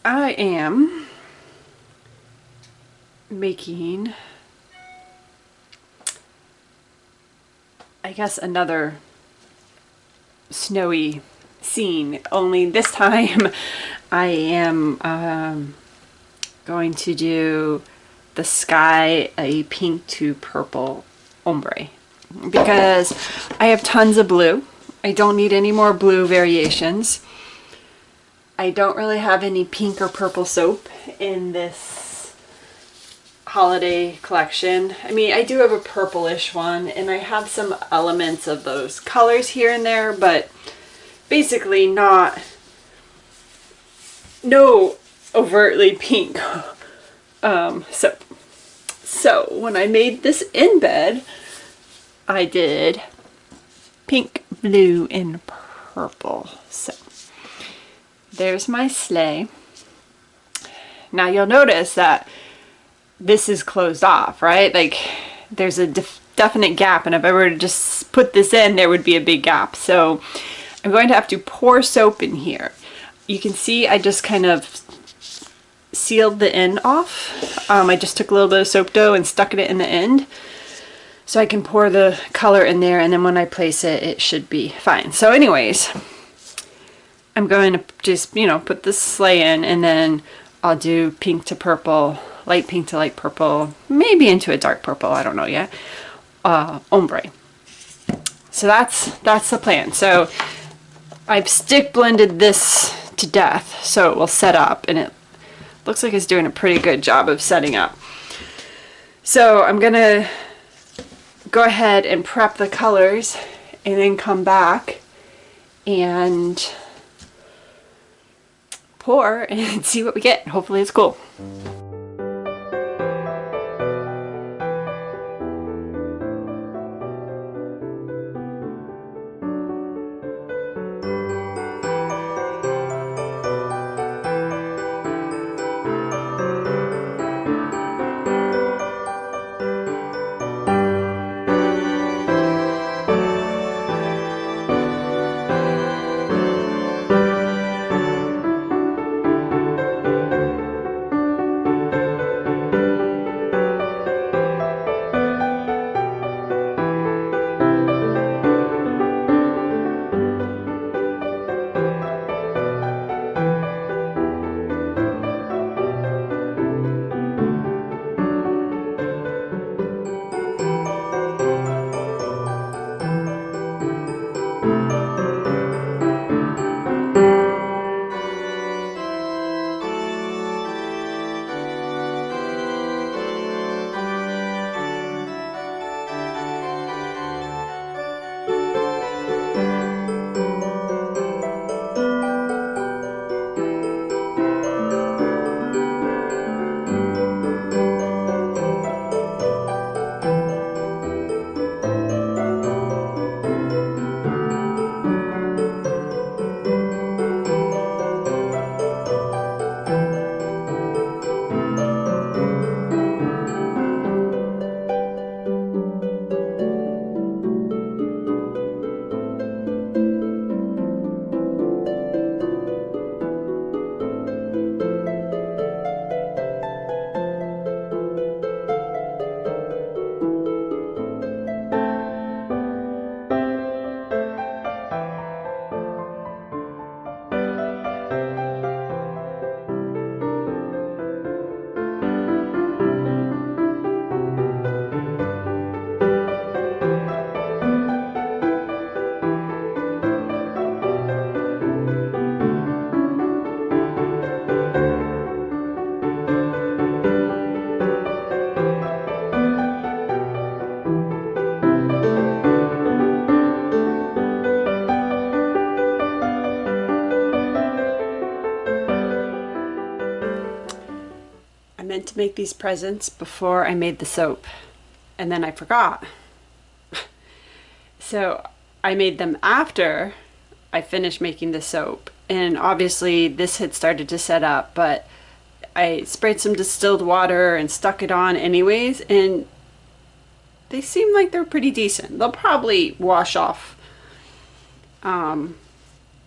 I am making, I guess, another snowy scene, only this time I am going to do the sky a pink to purple ombre because I have tons of blue. I don't need any more blue variations. I don't really have any pink or purple soap in this holiday collection. I mean, I do have a purplish one and I have some elements of those colors here and there, but basically no overtly pink soap. So when I made this in bed, I did pink, blue, and purple. So there's my sleigh. Now you'll notice that this is closed off, right? Like there's a definite gap, and if I were to just put this in, there would be a big gap. So I'm going to have to pour soap in here. You can see I just kind of sealed the end off. I just took a little bit of soap dough and stuck it in the end so I can pour the color in there, and then when I place it, it should be fine. So anyways, I'm going to just, put this sleigh in, and then I'll do pink to purple, light pink to light purple, maybe into a dark purple, I don't know yet, ombre. So that's the plan. So I've stick blended this to death so it will set up, and it looks like it's doing a pretty good job of setting up. So I'm gonna go ahead and prep the colors and then come back and pour and see what we get. Hopefully it's cool. Meant to make these presents before I made the soap, and then I forgot. So I made them after I finished making the soap, and obviously this had started to set up, but I sprayed some distilled water and stuck it on anyways, and they seem like they're pretty decent. They'll probably wash off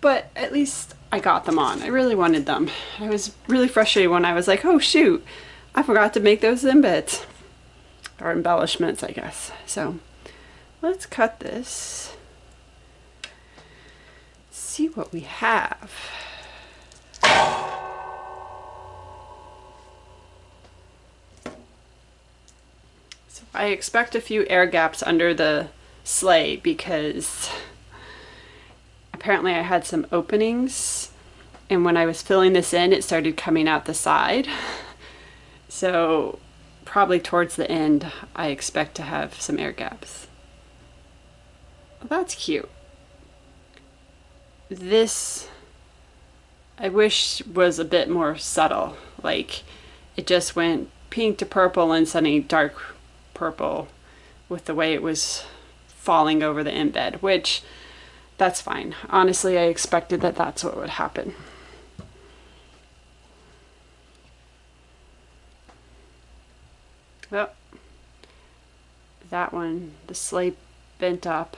but at least I got them on. I really wanted them. I was really frustrated when I was like, oh shoot, I forgot to make those embeds. Or embellishments, I guess. So let's cut this. See what we have. So I expect a few air gaps under the sleigh because apparently I had some openings, and when I was filling this in it started coming out the side. So probably towards the end I expect to have some air gaps. Well, that's cute. This I wish was a bit more subtle, like it just went pink to purple and suddenly dark purple with the way it was falling over the embed, which that's fine. Honestly, I expected that that's what would happen. Well, that one, the sleigh bent up.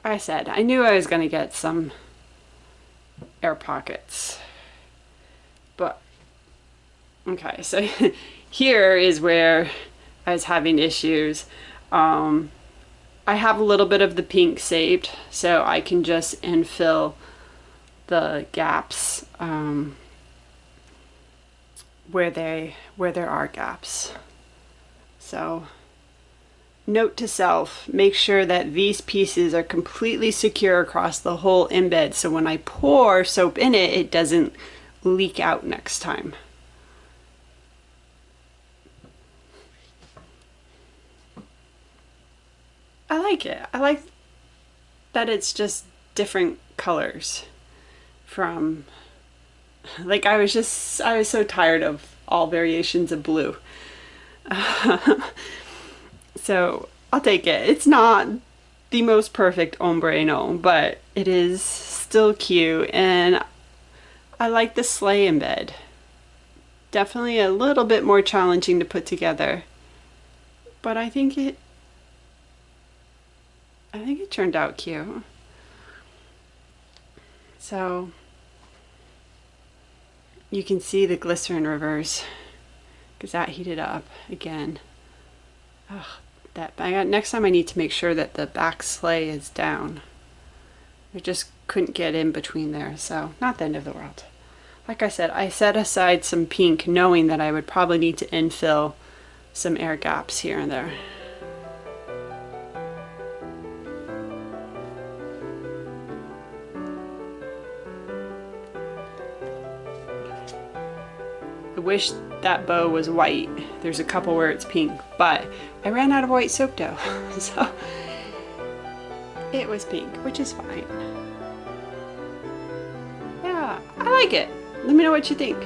I said, I knew I was going to get some air pockets. But, okay, so here is where I was having issues. I have a little bit of the pink saved, so I can just infill the gaps where there are gaps. So note to self, make sure that these pieces are completely secure across the whole embed, so when I pour soap in it, it doesn't leak out next time. I like it. I like that it's just different colors from, like, I was so tired of all variations of blue. So I'll take it. It's not the most perfect ombre, no, but it is still cute, and I like the sleigh embed. Definitely a little bit more challenging to put together, but I think it turned out cute. So you can see the glycerin rivers because that heated up again. Ugh, next time I need to make sure that the back sleigh is down. I just couldn't get in between there, so not the end of the world. Like I said, I set aside some pink knowing that I would probably need to infill some air gaps here and there. I wish that bow was white. There's a couple where it's pink, but I ran out of white soap dough, so it was pink, which is fine. Yeah, I like it. Let me know what you think.